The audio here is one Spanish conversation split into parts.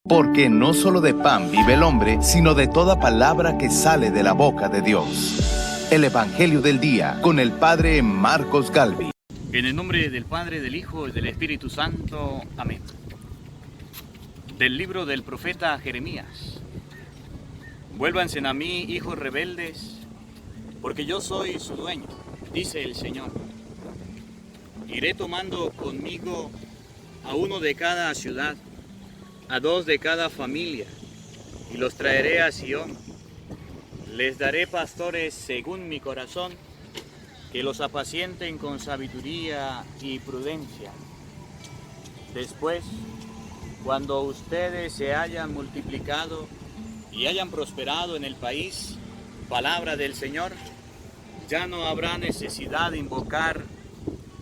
Porque no solo de pan vive el hombre, sino de toda palabra que sale de la boca de Dios. El Evangelio del Día, con el Padre Marcos Galvis. En el nombre del Padre, del Hijo y del Espíritu Santo. Amén. Del libro del profeta Jeremías. Vuélvanse a mí, hijos rebeldes, porque yo soy su dueño, dice el Señor. Iré tomando conmigo a uno de cada ciudad, a dos de cada familia, y los traeré a Sión. Les daré pastores según mi corazón, que los apacienten con sabiduría y prudencia. Después, cuando ustedes se hayan multiplicado y hayan prosperado en el país, palabra del Señor, ya no habrá necesidad de invocar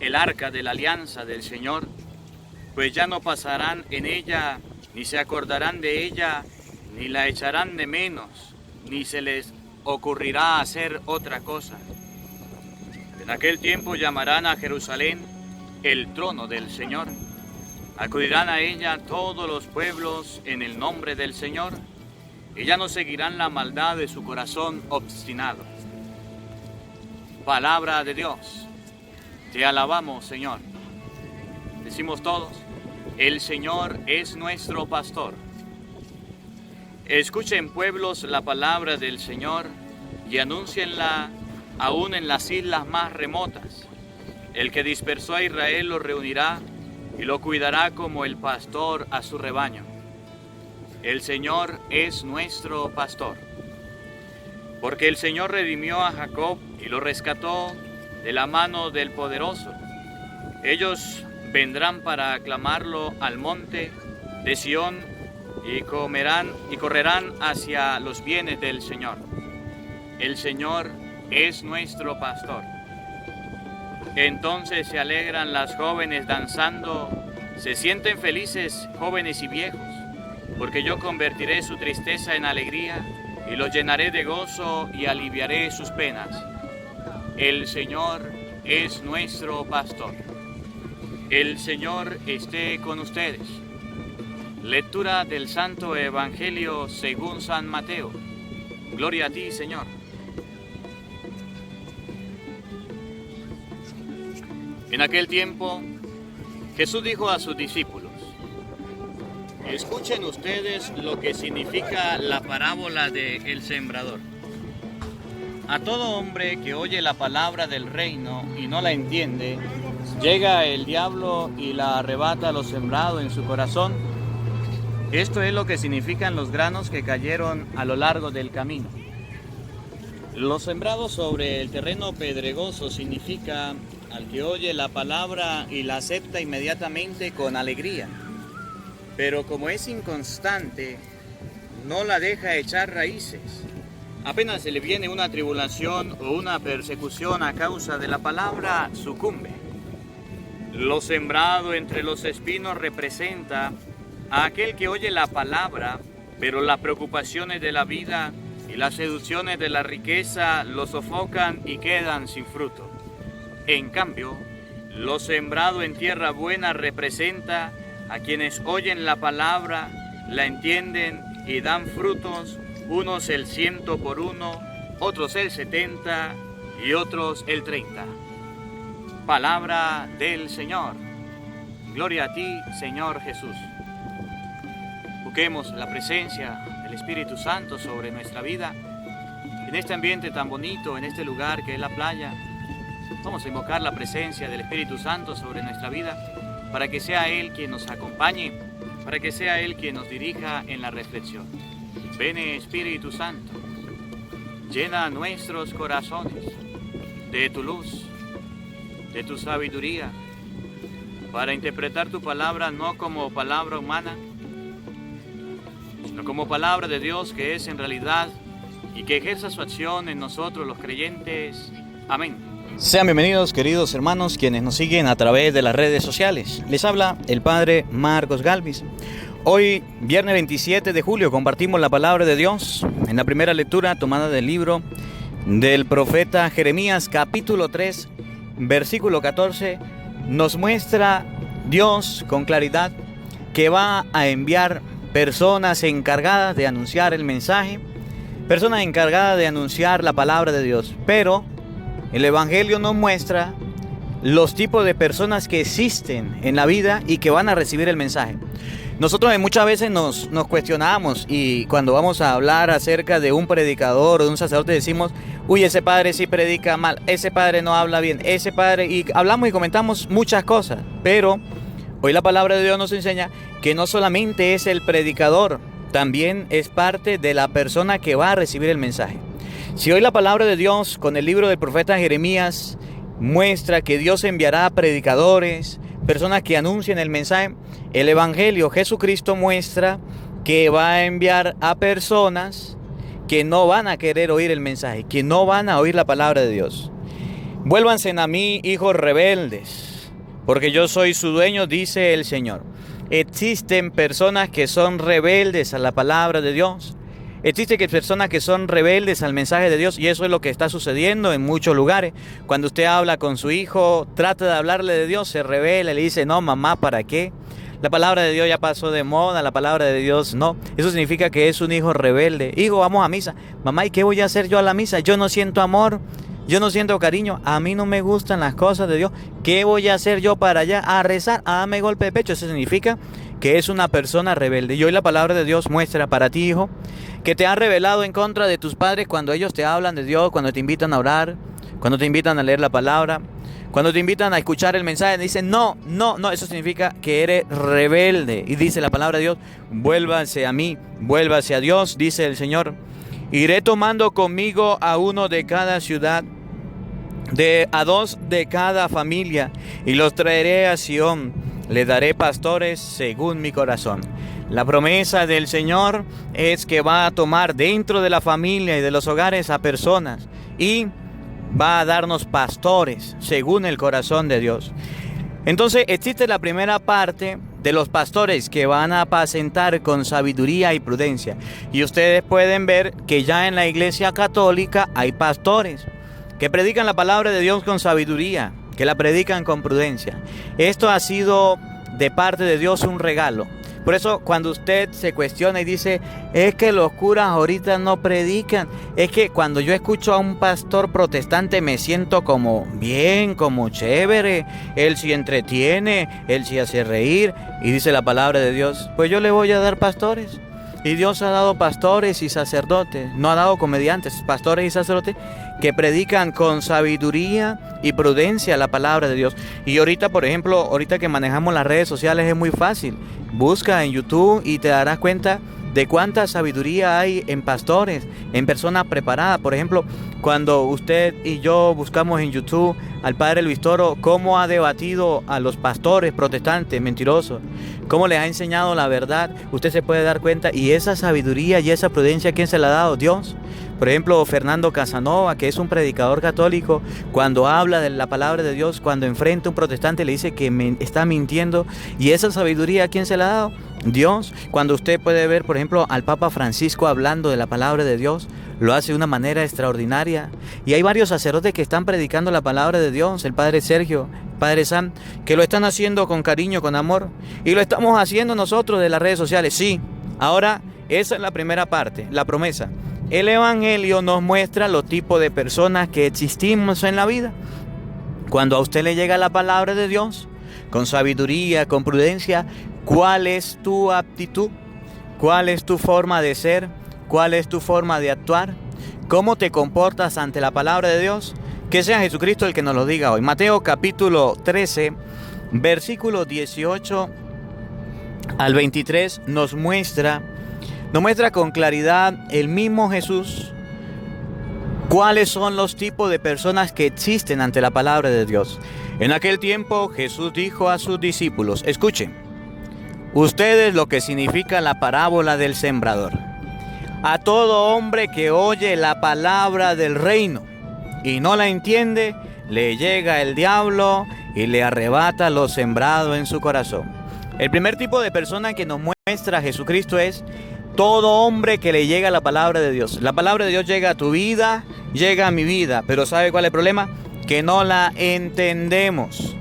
el arca de la alianza del Señor, pues ya no pasarán en ella, ni se acordarán de ella, ni la echarán de menos, ni se les ocurrirá hacer otra cosa. En aquel tiempo llamarán a Jerusalén el trono del Señor. Acudirán a ella todos los pueblos en el nombre del Señor, y ya no seguirán la maldad de su corazón obstinado. Palabra de Dios. Te alabamos, Señor. Decimos todos: el Señor es nuestro pastor. Escuchen, pueblos, la palabra del Señor y anúncienla aún en las islas más remotas. El que dispersó a Israel lo reunirá y lo cuidará como el pastor a su rebaño. El Señor es nuestro pastor. Porque el Señor redimió a Jacob y lo rescató de la mano del poderoso. Ellos vendrán para aclamarlo al monte de Sión y correrán hacia los bienes del Señor. El Señor es nuestro pastor. Entonces se alegran las jóvenes danzando, se sienten felices jóvenes y viejos, porque yo convertiré su tristeza en alegría y los llenaré de gozo y aliviaré sus penas. El Señor es nuestro pastor. El Señor esté con ustedes. Lectura del Santo Evangelio según San Mateo. Gloria a ti, Señor. En aquel tiempo, Jesús dijo a sus discípulos: escuchen ustedes lo que significa la parábola del sembrador. A todo hombre que oye la palabra del reino y no la entiende, llega el diablo y la arrebata lo sembrado en su corazón. Esto es lo que significan los granos que cayeron a lo largo del camino. Los sembrados sobre el terreno pedregoso significa al que oye la palabra y la acepta inmediatamente con alegría, pero como es inconstante, no la deja echar raíces. Apenas se le viene una tribulación o una persecución a causa de la palabra, sucumbe. Lo sembrado entre los espinos representa a aquel que oye la palabra, pero las preocupaciones de la vida y las seducciones de la riqueza lo sofocan y quedan sin fruto. En cambio, lo sembrado en tierra buena representa a quienes oyen la palabra, la entienden y dan frutos, unos el 100 por uno, otros el 70 y otros el 30. Palabra del Señor. Gloria a ti, Señor Jesús. Busquemos la presencia del Espíritu Santo sobre nuestra vida, en este ambiente tan bonito, en este lugar que es la playa. Vamos a invocar la presencia del Espíritu Santo sobre nuestra vida, para que sea Él quien nos acompañe, para que sea Él quien nos dirija en la reflexión. Ven, Espíritu Santo, llena nuestros corazones de tu luz, de tu sabiduría, para interpretar tu palabra no como palabra humana, sino como palabra de Dios que es en realidad, y que ejerza su acción en nosotros los creyentes. Amén. Sean bienvenidos, queridos hermanos, quienes nos siguen a través de las redes sociales. Les habla el Padre Marcos Galvis. Hoy, viernes 27 de julio, compartimos la palabra de Dios en la primera lectura tomada del libro del profeta Jeremías, capítulo 3, versículo 14. Nos muestra Dios con claridad que va a enviar personas encargadas de anunciar el mensaje, personas encargadas de anunciar la palabra de Dios. Pero el Evangelio nos muestra los tipos de personas que existen en la vida y que van a recibir el mensaje. Nosotros muchas veces nos cuestionamos, y cuando vamos a hablar acerca de un predicador o de un sacerdote decimos: uy, ese padre sí predica mal, ese padre no habla bien, ese padre... Y hablamos y comentamos muchas cosas. Pero hoy la palabra de Dios nos enseña que no solamente es el predicador, también es parte de la persona que va a recibir el mensaje. Si hoy la palabra de Dios con el libro del profeta Jeremías muestra que Dios enviará predicadores, personas que anuncien el mensaje, el Evangelio, Jesucristo, muestra que va a enviar a personas que no van a querer oír el mensaje, que no van a oír la palabra de Dios. Vuélvanse a mí, hijos rebeldes, porque yo soy su dueño, dice el Señor. Existen personas que son rebeldes a la palabra de Dios. Existen personas que son rebeldes al mensaje de Dios, y eso es lo que está sucediendo en muchos lugares. Cuando usted habla con su hijo, trata de hablarle de Dios, se rebela, le dice: no, mamá, ¿para qué? La palabra de Dios ya pasó de moda, la palabra de Dios no. Eso significa que es un hijo rebelde. Hijo, vamos a misa. Mamá, ¿y qué voy a hacer yo a la misa? Yo no siento amor, yo no siento cariño, a mí no me gustan las cosas de Dios. ¿Qué voy a hacer yo para allá? A rezar, a darme golpe de pecho. Eso significa que es una persona rebelde. Y hoy la palabra de Dios muestra para ti, hijo, que te han rebelado en contra de tus padres cuando ellos te hablan de Dios, cuando te invitan a orar, cuando te invitan a leer la palabra, cuando te invitan a escuchar el mensaje. Dicen: no, eso significa que eres rebelde. Y dice la palabra de Dios: vuélvase a mí, vuélvase a Dios, dice el Señor. Iré tomando conmigo a uno de cada ciudad, a dos de cada familia, y los traeré a Sión. Le daré pastores según mi corazón. La promesa del Señor es que va a tomar dentro de la familia y de los hogares a personas, y va a darnos pastores según el corazón de Dios. Entonces existe la primera parte de los pastores que van a apacentar con sabiduría y prudencia. Y ustedes pueden ver que ya en la Iglesia Católica hay pastores que predican la palabra de Dios con sabiduría, que la predican con prudencia. Esto ha sido de parte de Dios un regalo. Por eso cuando usted se cuestiona y dice: es que los curas ahorita no predican, es que cuando yo escucho a un pastor protestante me siento como bien, como chévere, él sí entretiene, él sí hace reír, y dice la palabra de Dios: pues yo le voy a dar pastores. Y Dios ha dado pastores y sacerdotes, no ha dado comediantes, pastores y sacerdotes que predican con sabiduría y prudencia la palabra de Dios. Y ahorita, por ejemplo, ahorita que manejamos las redes sociales es muy fácil. Busca en YouTube y te darás cuenta de cuánta sabiduría hay en pastores, en personas preparadas. Por ejemplo, cuando usted y yo buscamos en YouTube al padre Luis Toro, cómo ha debatido a los pastores protestantes mentirosos, cómo les ha enseñado la verdad, usted se puede dar cuenta. Y esa sabiduría y esa prudencia, ¿quién se la ha dado? Dios. Por ejemplo, Fernando Casanova, que es un predicador católico, cuando habla de la palabra de Dios, cuando enfrenta a un protestante le dice que está mintiendo. Y esa sabiduría, ¿quién se la ha dado? Dios. Cuando usted puede ver, por ejemplo, al Papa Francisco hablando de la palabra de Dios, lo hace de una manera extraordinaria. Y hay varios sacerdotes que están predicando la palabra de Dios, el Padre Sergio, Padre Sam, que lo están haciendo con cariño, con amor. Y lo estamos haciendo nosotros de las redes sociales. Sí, ahora esa es la primera parte, la promesa. El Evangelio nos muestra los tipos de personas que existimos en la vida. Cuando a usted le llega la palabra de Dios, con sabiduría, con prudencia, ¿cuál es tu aptitud? ¿Cuál es tu forma de ser? ¿Cuál es tu forma de actuar? ¿Cómo te comportas ante la palabra de Dios? Que sea Jesucristo el que nos lo diga hoy. Mateo capítulo 13, versículo 18 al 23 nos muestra con claridad el mismo Jesús cuáles son los tipos de personas que existen ante la palabra de Dios. En aquel tiempo Jesús dijo a sus discípulos: escuchen ustedes lo que significa la parábola del sembrador. A todo hombre que oye la palabra del reino y no la entiende, le llega el diablo y le arrebata lo sembrado en su corazón. El primer tipo de persona que nos muestra Jesucristo es todo hombre que le llega la palabra de Dios. La palabra de Dios llega a tu vida, llega a mi vida, pero ¿sabe cuál es el problema? Que no la entendemos.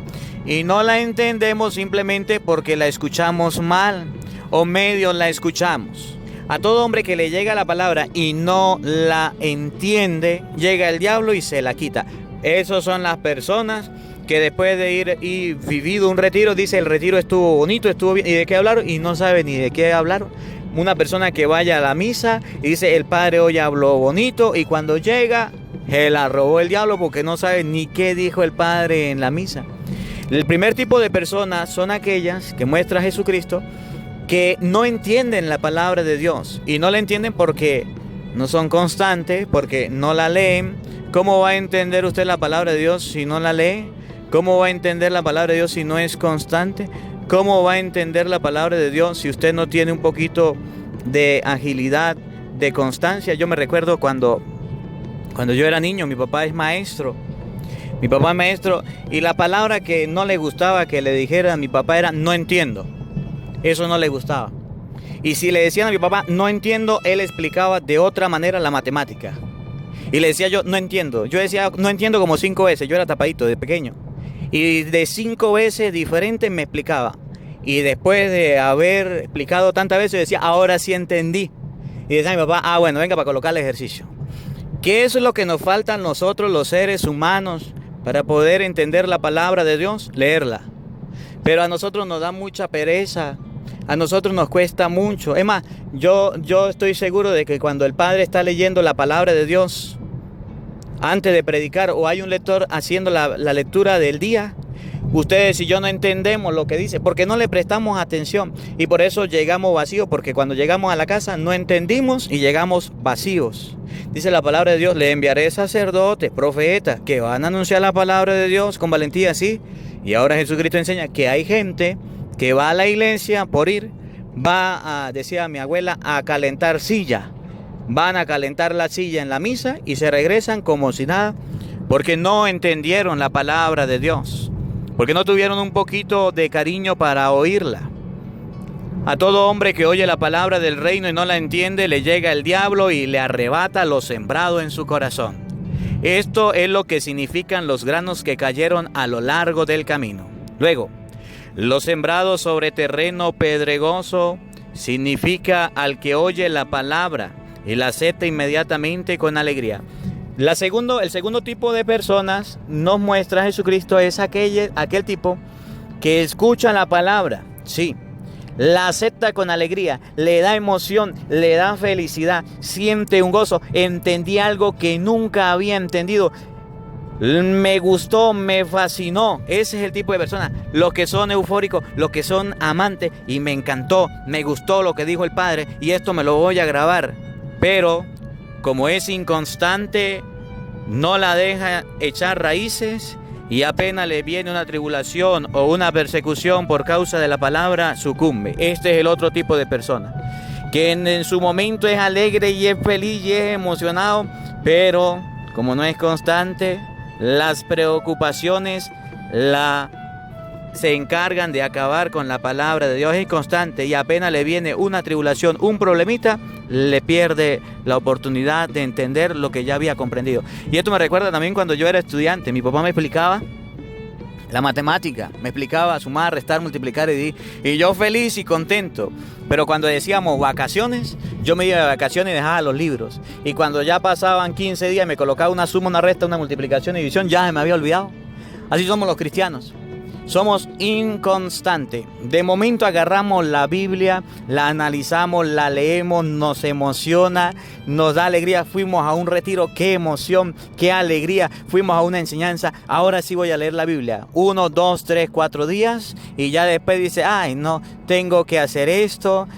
Y no la entendemos simplemente porque la escuchamos mal, o medio la escuchamos. A todo hombre que le llega la palabra y no la entiende, llega el diablo y se la quita. Esas son las personas que después de ir y vivido un retiro, dice el retiro estuvo bonito, estuvo bien, ¿y de qué hablaron? Y no sabe ni de qué hablaron. Una persona que vaya a la misa y dice el padre hoy habló bonito, y cuando llega se la robó el diablo porque no sabe ni qué dijo el padre en la misa. El primer tipo de personas son aquellas que muestra Jesucristo que no entienden la palabra de Dios, y no la entienden porque no son constantes, porque no la leen. ¿Cómo va a entender usted la palabra de Dios si no la lee? ¿Cómo va a entender la palabra de Dios si no es constante? ¿Cómo va a entender la palabra de Dios si usted no tiene un poquito de agilidad, de constancia? Yo me recuerdo cuando yo era niño, mi papá es maestro. Mi papá es maestro y la palabra que no le gustaba que le dijera a mi papá era no entiendo. Eso no le gustaba. Y si le decían a mi papá no entiendo, él explicaba de otra manera la matemática. Y le decía yo no entiendo. Yo decía no entiendo como 5 veces. Yo era tapadito de pequeño. Y de 5 veces diferentes me explicaba. Y después de haber explicado tantas veces decía ahora sí entendí. Y decía a mi papá bueno, venga para colocar el ejercicio. ¿Qué es lo que nos falta a nosotros los seres humanos para poder entender la palabra de Dios? Leerla. Pero a nosotros nos da mucha pereza. A nosotros nos cuesta mucho. Es más, yo estoy seguro de que cuando el padre está leyendo la palabra de Dios antes de predicar, o hay un lector haciendo la lectura del día, ustedes y yo no entendemos lo que dice porque no le prestamos atención, y por eso llegamos vacíos, porque cuando llegamos a la casa no entendimos y llegamos vacíos. Dice la palabra de Dios: le enviaré sacerdotes, profetas, que van a anunciar la palabra de Dios con valentía, sí. Y ahora Jesucristo enseña que hay gente que va a la iglesia por ir, decía mi abuela, a calentar silla. Van a calentar la silla en la misa y se regresan como si nada, porque no entendieron la palabra de Dios, porque no tuvieron un poquito de cariño para oírla. A todo hombre que oye la palabra del reino y no la entiende, le llega el diablo y le arrebata lo sembrado en su corazón. Esto es lo que significan los granos que cayeron a lo largo del camino. Luego, lo sembrado sobre terreno pedregoso significa al que oye la palabra y la acepta inmediatamente con alegría. El segundo tipo de personas nos muestra Jesucristo es aquel tipo que escucha la palabra, sí, la acepta con alegría, le da emoción, le da felicidad, siente un gozo. Entendí algo que nunca había entendido. Me gustó, me fascinó. Ese es el tipo de personas, los que son eufóricos, los que son amantes. Y me encantó, me gustó lo que dijo el Padre y esto me lo voy a grabar. Pero como es inconstante, no la deja echar raíces, y apenas le viene una tribulación o una persecución por causa de la palabra, sucumbe. Este es el otro tipo de persona, que en su momento es alegre y es feliz y es emocionado, pero como no es constante, las preocupaciones se encargan de acabar con la palabra de Dios. Es constante y apenas le viene una tribulación, un problemita, le pierde la oportunidad de entender lo que ya había comprendido. Y esto me recuerda también cuando yo era estudiante. Mi papá me explicaba la matemática, me explicaba sumar, restar, multiplicar y yo feliz y contento. Pero cuando decíamos vacaciones, yo me iba de vacaciones y dejaba los libros. Y cuando ya pasaban 15 días me colocaba una suma, una resta, una multiplicación y división, ya se me había olvidado. Así somos los cristianos. Somos inconstantes. De momento agarramos la Biblia, la analizamos, la leemos, nos emociona, nos da alegría. Fuimos a un retiro, qué emoción, qué alegría. Fuimos a una enseñanza, ahora sí voy a leer la Biblia. 1, 2, 3, 4 días y ya después dice, ay no, tengo que hacer esto,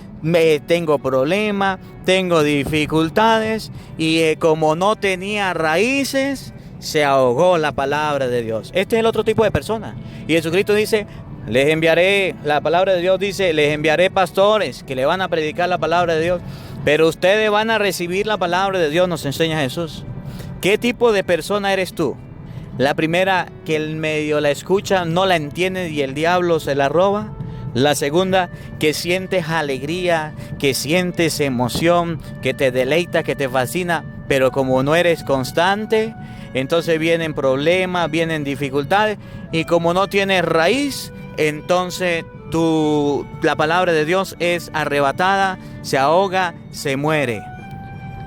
tengo problemas, tengo dificultades. Y como no tenía raíces, se ahogó la palabra de Dios. Este es el otro tipo de persona. Y Jesucristo dice, les enviaré, la palabra de Dios dice, les enviaré pastores que le van a predicar la palabra de Dios, pero ustedes van a recibir la palabra de Dios, nos enseña Jesús. ¿Qué tipo de persona eres tú? La primera, que el medio la escucha, no la entiende y el diablo se la roba. La segunda, que sientes alegría, que sientes emoción, que te deleita, que te fascina, pero como no eres constante, entonces vienen problemas, vienen dificultades, y como no tienes raíz, entonces la palabra de Dios es arrebatada, se ahoga, se muere.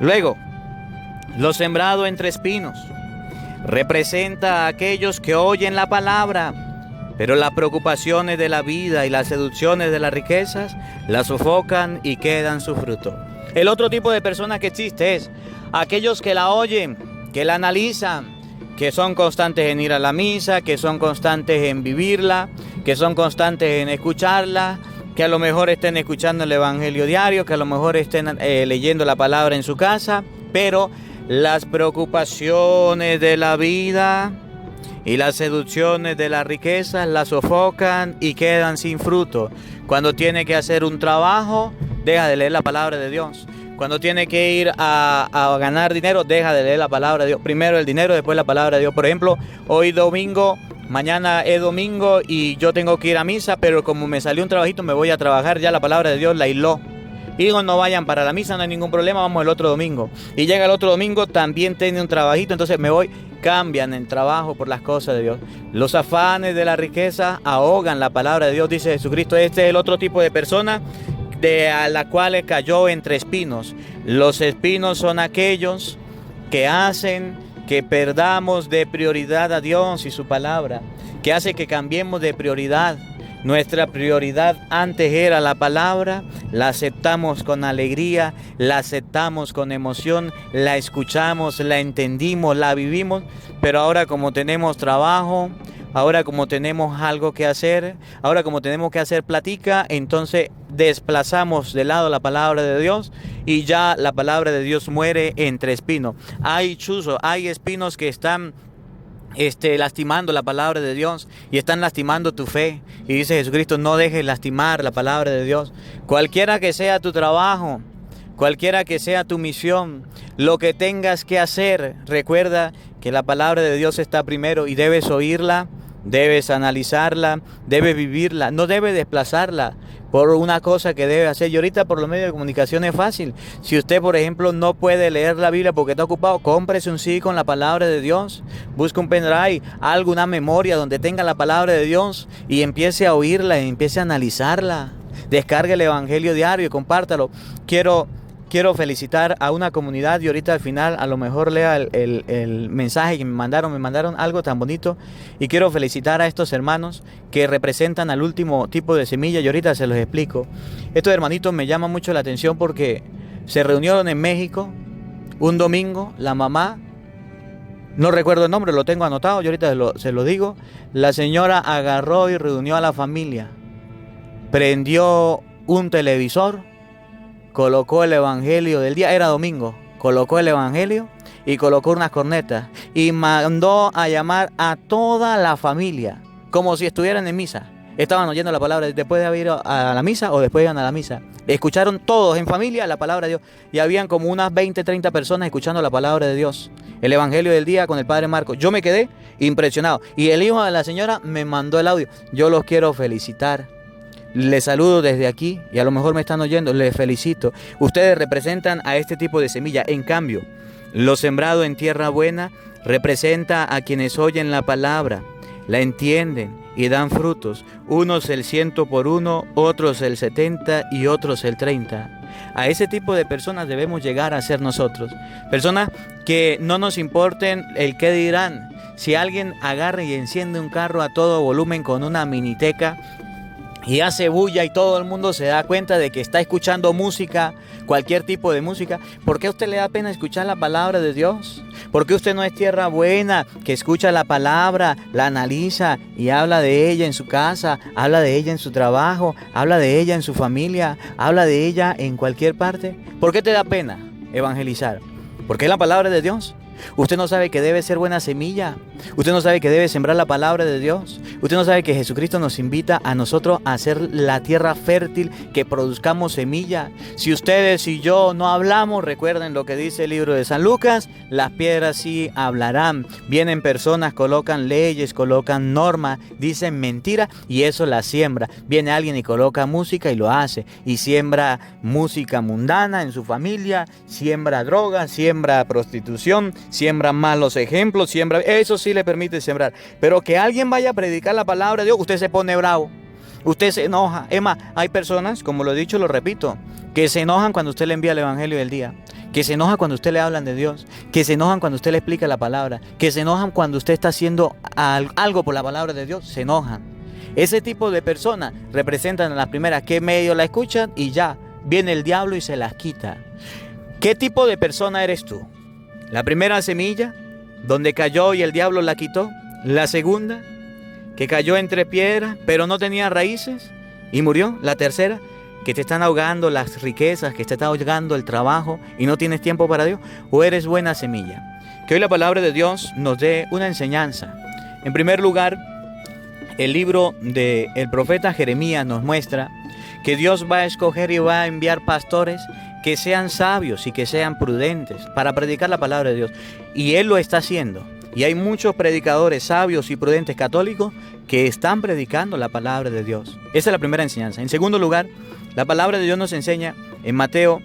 Luego, lo sembrado entre espinos representa a aquellos que oyen la palabra, pero las preocupaciones de la vida y las seducciones de las riquezas la sofocan y quedan su fruto. El otro tipo de persona que existe es aquellos que la oyen, que la analizan, que son constantes en ir a la misa, que son constantes en vivirla, que son constantes en escucharla, que a lo mejor estén escuchando el Evangelio diario, que a lo mejor estén leyendo la palabra en su casa, pero las preocupaciones de la vida y las seducciones de las riquezas la sofocan y quedan sin fruto. Cuando tiene que hacer un trabajo, deja de leer la palabra de Dios. Cuando tiene que ir a ganar dinero, deja de leer la palabra de Dios. Primero el dinero, después la palabra de Dios. Por ejemplo, hoy domingo, mañana es domingo y yo tengo que ir a misa, pero como me salió un trabajito, me voy a trabajar. Ya la palabra de Dios la hiló. Y digo, no vayan para la misa, no hay ningún problema, vamos el otro domingo. Y llega el otro domingo, también tiene un trabajito, entonces me voy. Cambian el trabajo por las cosas de Dios. Los afanes de la riqueza ahogan la palabra de Dios, dice Jesucristo. Este es el otro tipo de persona a la cual cayó entre espinos. Los espinos son aquellos que hacen que perdamos de prioridad a Dios y su palabra, que hace que cambiemos de prioridad. Nuestra prioridad antes era la palabra, la aceptamos con alegría, la aceptamos con emoción, la escuchamos, la entendimos, la vivimos, pero ahora como tenemos trabajo, ahora como tenemos algo que hacer, ahora como tenemos que hacer platica, entonces desplazamos de lado la palabra de Dios y ya la palabra de Dios muere entre espinos. Hay espinos que están lastimando la palabra de Dios y están lastimando tu fe. Y dice Jesucristo, no dejes lastimar la palabra de Dios. Cualquiera que sea tu trabajo, cualquiera que sea tu misión, lo que tengas que hacer, recuerda que la palabra de Dios está primero y debes oírla, debes analizarla, debes vivirla, no debes desplazarla por una cosa que debe hacer. Y ahorita por los medios de comunicación es fácil. Si usted, por ejemplo, no puede leer la Biblia porque está ocupado, cómprese un CD con la palabra de Dios. Busque un pendrive, alguna memoria donde tenga la palabra de Dios y empiece a oírla y empiece a analizarla. Descargue el Evangelio diario y compártalo. Quiero felicitar a una comunidad y ahorita al final a lo mejor lea el mensaje que me mandaron algo tan bonito y quiero felicitar a estos hermanos que representan al último tipo de semilla y ahorita se los explico. Estos hermanitos me llaman mucho la atención porque se reunieron en México un domingo, la mamá, no recuerdo el nombre, lo tengo anotado, yo ahorita se lo digo, la señora agarró y reunió a la familia, prendió un televisor, colocó el Evangelio del día, era domingo, colocó el Evangelio y colocó unas cornetas y mandó a llamar a toda la familia, como si estuvieran en misa. Estaban oyendo la palabra después de haber ido a la misa o después de ir a la misa. Escucharon todos en familia la palabra de Dios y habían como unas 20, 30 personas escuchando la palabra de Dios. El Evangelio del día con el Padre Marcos. Yo me quedé impresionado y el hijo de la señora me mandó el audio. Yo los quiero felicitar. Les saludo desde aquí y a lo mejor me están oyendo, les felicito. Ustedes representan a este tipo de semilla. En cambio, lo sembrado en tierra buena representa a quienes oyen la palabra, la entienden y dan frutos. Unos el 100 por uno, otros el 70 y otros el 30. A ese tipo de personas debemos llegar a ser nosotros. Personas que no nos importen el qué dirán. Si alguien agarra y enciende un carro a todo volumen con una miniteca y hace bulla y todo el mundo se da cuenta de que está escuchando música, cualquier tipo de música, ¿por qué a usted le da pena escuchar la palabra de Dios? ¿Por qué usted no es tierra buena, que escucha la palabra, la analiza y habla de ella en su casa, habla de ella en su trabajo, habla de ella en su familia, habla de ella en cualquier parte? ¿Por qué te da pena evangelizar? Porque es la palabra de Dios. Usted no sabe que debe ser buena semilla. Usted no sabe que debe sembrar la palabra de Dios. Usted no sabe que Jesucristo nos invita a nosotros a hacer la tierra fértil, que produzcamos semilla. Si ustedes y yo no hablamos, recuerden lo que dice el libro de San Lucas, las piedras sí hablarán. Vienen personas, colocan leyes, colocan normas, dicen mentiras y eso la siembra. Viene alguien y coloca música y lo hace. Y siembra música mundana en su familia, siembra droga, siembra prostitución, siembra malos ejemplos, siembra, eso sí le permite sembrar. Pero que alguien vaya a predicar la palabra de Dios, usted se pone bravo. Usted se enoja. Es más, hay personas, como lo he dicho, lo repito, que se enojan cuando usted le envía el evangelio del día, que se enojan cuando usted le hablan de Dios, que se enojan cuando usted le explica la palabra, que se enojan cuando usted está haciendo algo por la palabra de Dios, se enojan. Ese tipo de personas representan a las primeras que medio la escuchan y ya viene el diablo y se las quita. ¿Qué tipo de persona eres tú? La primera semilla, donde cayó y el diablo la quitó. La segunda, que cayó entre piedras, pero no tenía raíces y murió. La tercera, que te están ahogando las riquezas, que te está ahogando el trabajo y no tienes tiempo para Dios. O eres buena semilla. Que hoy la palabra de Dios nos dé una enseñanza. En primer lugar, el libro del profeta Jeremías nos muestra que Dios va a escoger y va a enviar pastores que sean sabios y que sean prudentes para predicar la palabra de Dios. Y Él lo está haciendo. Y hay muchos predicadores sabios y prudentes católicos que están predicando la palabra de Dios. Esa es la primera enseñanza. En segundo lugar, la palabra de Dios nos enseña en Mateo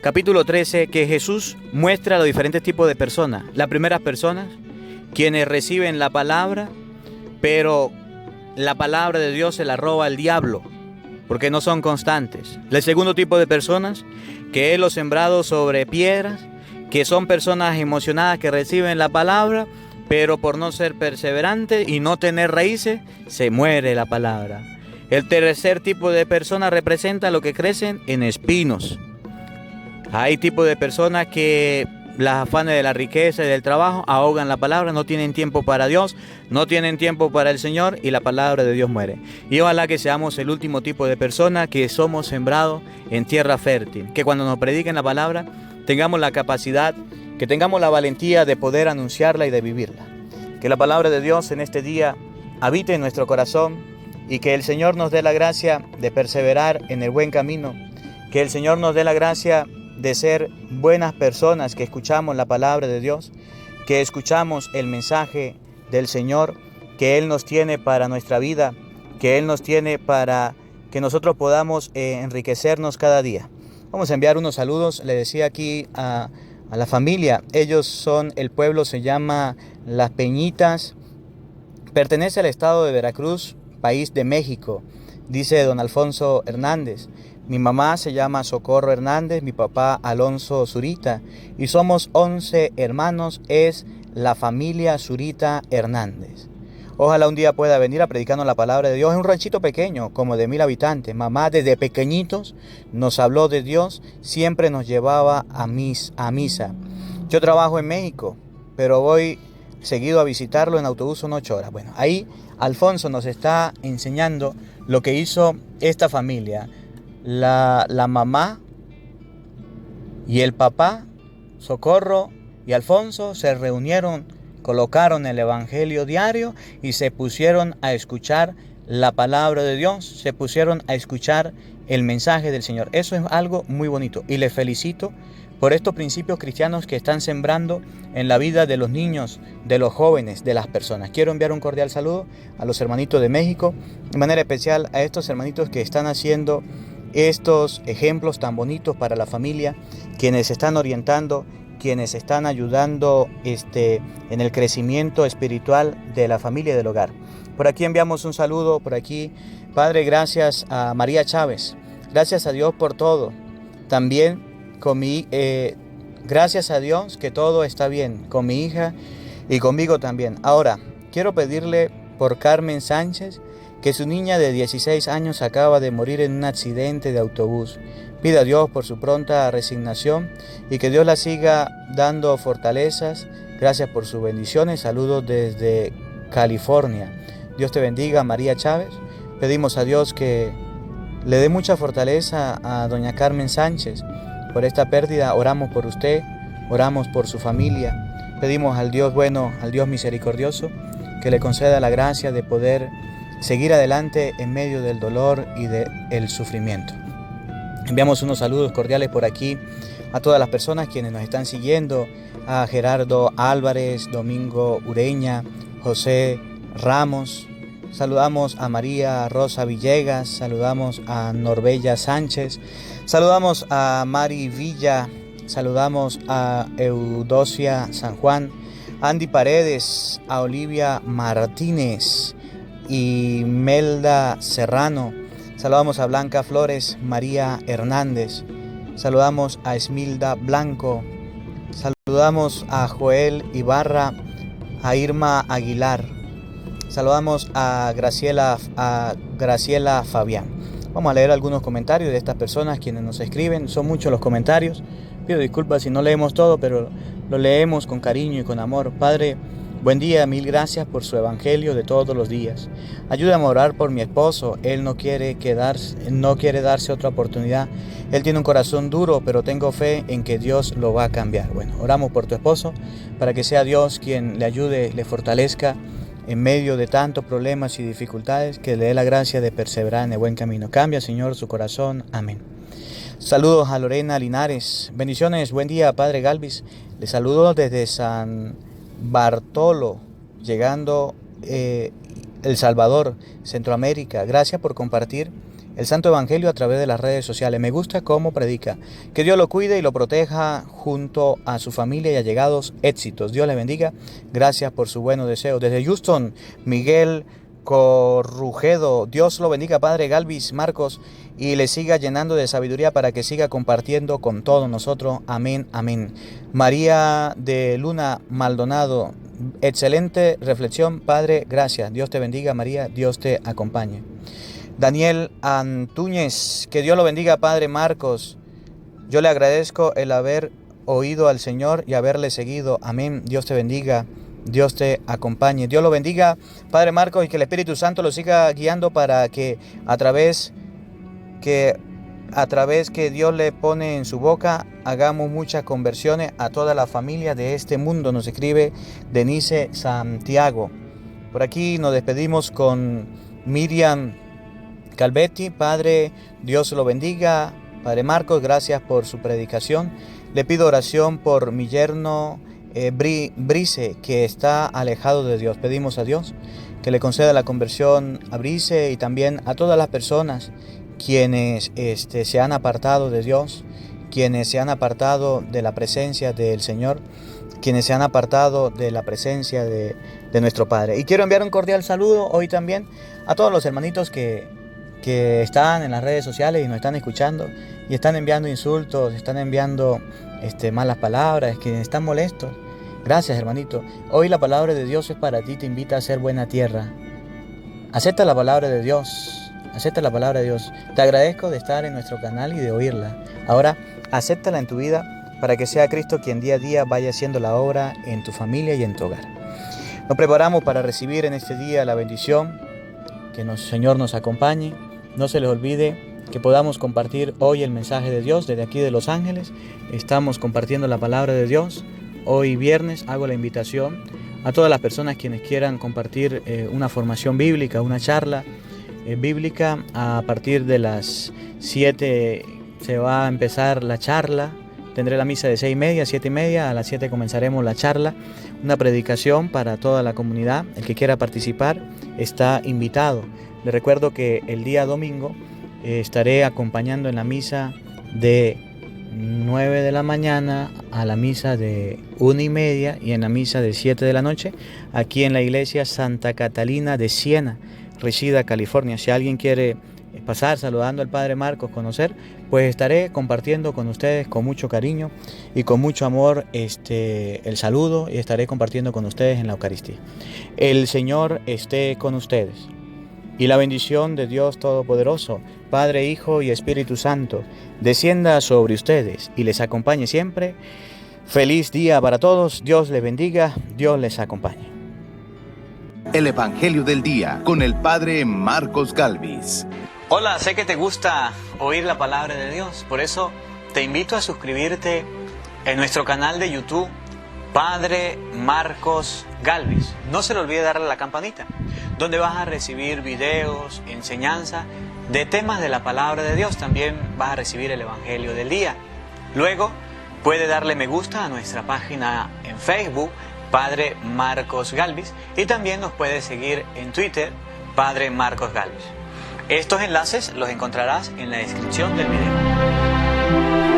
capítulo 13 que Jesús muestra los diferentes tipos de personas. Las primeras personas, quienes reciben la palabra, pero la palabra de Dios se la roba el diablo, porque no son constantes. El segundo tipo de personas, que es los sembrados sobre piedras, que son personas emocionadas que reciben la palabra, pero por no ser perseverantes y no tener raíces, se muere la palabra. El tercer tipo de personas representa lo que crecen en espinos. Hay tipo de personas que las afanes de la riqueza y del trabajo ahogan la palabra, no tienen tiempo para Dios, no tienen tiempo para el Señor y la palabra de Dios muere. Y ojalá que seamos el último tipo de personas que somos sembrados en tierra fértil, que cuando nos prediquen la palabra tengamos la capacidad, que tengamos la valentía de poder anunciarla y de vivirla. Que la palabra de Dios en este día habite en nuestro corazón y que el Señor nos dé la gracia de perseverar en el buen camino, que el Señor nos dé la gracia de ser buenas personas que escuchamos la palabra de Dios, que escuchamos el mensaje del Señor que Él nos tiene para nuestra vida, que Él nos tiene para que nosotros podamos enriquecernos cada día. Vamos a enviar unos saludos, le decía aquí a la familia, ellos son, el pueblo se llama Las Peñitas, pertenece al estado de Veracruz, país de México, dice don Alfonso Hernández. Mi mamá se llama Socorro Hernández, mi papá Alonso Zurita y somos 11 hermanos, es la familia Zurita Hernández. Ojalá un día pueda venir a predicarnos la palabra de Dios. Es un ranchito pequeño, como de 1000 habitantes. Mamá desde pequeñitos nos habló de Dios, siempre nos llevaba a misa. Yo trabajo en México, pero voy seguido a visitarlo en autobús, son 8 horas. Bueno, ahí Alfonso nos está enseñando lo que hizo esta familia. La mamá y el papá, Socorro y Alfonso, se reunieron, colocaron el evangelio diario y se pusieron a escuchar la palabra de Dios, se pusieron a escuchar el mensaje del Señor. Eso es algo muy bonito y les felicito por estos principios cristianos que están sembrando en la vida de los niños, de los jóvenes, de las personas. Quiero enviar un cordial saludo a los hermanitos de México, de manera especial a estos hermanitos que están haciendo estos ejemplos tan bonitos para la familia, quienes están orientando, quienes están ayudando en el crecimiento espiritual de la familia y del hogar. Por aquí enviamos un saludo, por aquí, Padre, gracias a María Chávez, gracias a Dios por todo. También gracias a Dios que todo está bien con mi hija y conmigo también. Ahora, quiero pedirle por Carmen Sánchez, que su niña de 16 años acaba de morir en un accidente de autobús. Pida a Dios por su pronta resignación y que Dios la siga dando fortalezas. Gracias por sus bendiciones. Saludos desde California. Dios te bendiga, María Chávez. Pedimos a Dios que le dé mucha fortaleza a doña Carmen Sánchez por esta pérdida. Oramos por usted, oramos por su familia. Pedimos al Dios bueno, al Dios misericordioso, que le conceda la gracia de poder seguir adelante en medio del dolor y del sufrimiento. Enviamos unos saludos cordiales por aquí a todas las personas quienes nos están siguiendo, a Gerardo Álvarez, Domingo Ureña, José Ramos. Saludamos a María Rosa Villegas, saludamos a Norbella Sánchez, saludamos a Mari Villa, saludamos a Eudocia San Juan, Andy Paredes, a Olivia Martínez, Imelda Serrano. Saludamos a Blanca Flores, María Hernández. Saludamos a Esmilda Blanco. Saludamos a Joel Ibarra, a Irma Aguilar. Saludamos a Graciela Fabián. Vamos a leer algunos comentarios de estas personas quienes nos escriben. Son muchos los comentarios. Pido disculpas si no leemos todo, pero lo leemos con cariño y con amor. Padre, buen día, mil gracias por su evangelio de todos los días. Ayúdame a orar por mi esposo. Él no quiere darse otra oportunidad. Él tiene un corazón duro, pero tengo fe en que Dios lo va a cambiar. Bueno, oramos por tu esposo para que sea Dios quien le ayude, le fortalezca en medio de tantos problemas y dificultades, que le dé la gracia de perseverar en el buen camino. Cambia, Señor, su corazón. Amén. Saludos a Lorena Linares. Bendiciones, buen día, Padre Galvis. Le saludo desde San Bartolo, llegando El Salvador, Centroamérica. Gracias por compartir el Santo Evangelio a través de las redes sociales. Me gusta cómo predica. Que Dios lo cuide y lo proteja junto a su familia y allegados. Éxitos. Dios le bendiga. Gracias por su buenos deseos. Desde Houston, Miguel Corrujedo. Dios lo bendiga, Padre Galvis Marcos, y le siga llenando de sabiduría para que siga compartiendo con todos nosotros. Amén, amén. María de Luna Maldonado. Excelente reflexión, Padre. Gracias. Dios te bendiga, María. Dios te acompañe. Daniel Antúñez, que Dios lo bendiga, Padre Marcos. Yo le agradezco el haber oído al Señor y haberle seguido. Amén. Dios te bendiga, Dios te acompañe. Dios lo bendiga, Padre Marcos, y que el Espíritu Santo lo siga guiando para que a través que Dios le pone en su boca, hagamos muchas conversiones a toda la familia de este mundo. Nos escribe Denise Santiago. Por aquí nos despedimos con Miriam Calvetti. Padre, Dios lo bendiga. Padre Marcos, gracias por su predicación. Le pido oración por mi yerno Brice, que está alejado de Dios. Pedimos a Dios que le conceda la conversión a Brice y también a todas las personas quienes se han apartado de Dios, quienes se han apartado de la presencia del Señor, quienes se han apartado de la presencia de nuestro Padre. Y quiero enviar un cordial saludo hoy también a todos los hermanitos que están en las redes sociales y nos están escuchando y están enviando insultos, están enviando malas palabras, que están molestos. Gracias, hermanito. Hoy la palabra de Dios es para ti, te invita a ser buena tierra. Acepta la palabra de Dios, acepta la palabra de Dios. Te agradezco de estar en nuestro canal y de oírla. Ahora, acéptala en tu vida para que sea Cristo quien día a día vaya haciendo la obra en tu familia y en tu hogar. Nos preparamos para recibir en este día la bendición, que el Señor nos acompañe. No se les olvide que podamos compartir hoy el mensaje de Dios desde aquí de Los Ángeles. Estamos compartiendo la palabra de Dios. Hoy viernes hago la invitación a todas las personas quienes quieran compartir una formación bíblica, una charla bíblica. A partir de las 7 se va a empezar la charla. Tendré la misa de 6:30 a 7:30. A las 7 comenzaremos la charla. Una predicación para toda la comunidad. El que quiera participar está invitado. Les recuerdo que el día domingo estaré acompañando en la misa de 9 de la mañana a la misa de 1:30 y en la misa de 7 de la noche aquí en la iglesia Santa Catalina de Siena, Reseda, California. Si alguien quiere pasar saludando al Padre Marcos, conocer, pues estaré compartiendo con ustedes con mucho cariño y con mucho amor el saludo, y estaré compartiendo con ustedes en la Eucaristía. El Señor esté con ustedes. Y la bendición de Dios Todopoderoso, Padre, Hijo y Espíritu Santo, descienda sobre ustedes y les acompañe siempre. Feliz día para todos. Dios les bendiga. Dios les acompañe. El Evangelio del Día con el Padre Marcos Galvis. Hola, sé que te gusta oír la palabra de Dios. Por eso te invito a suscribirte en nuestro canal de YouTube, Padre Marcos Galvis. No se le olvide darle a la campanita, donde vas a recibir videos, enseñanza de temas de la palabra de Dios. También vas a recibir el Evangelio del Día. Luego, puede darle me gusta a nuestra página en Facebook, Padre Marcos Galvis, y también nos puede seguir en Twitter, Padre Marcos Galvis. Estos enlaces los encontrarás en la descripción del video.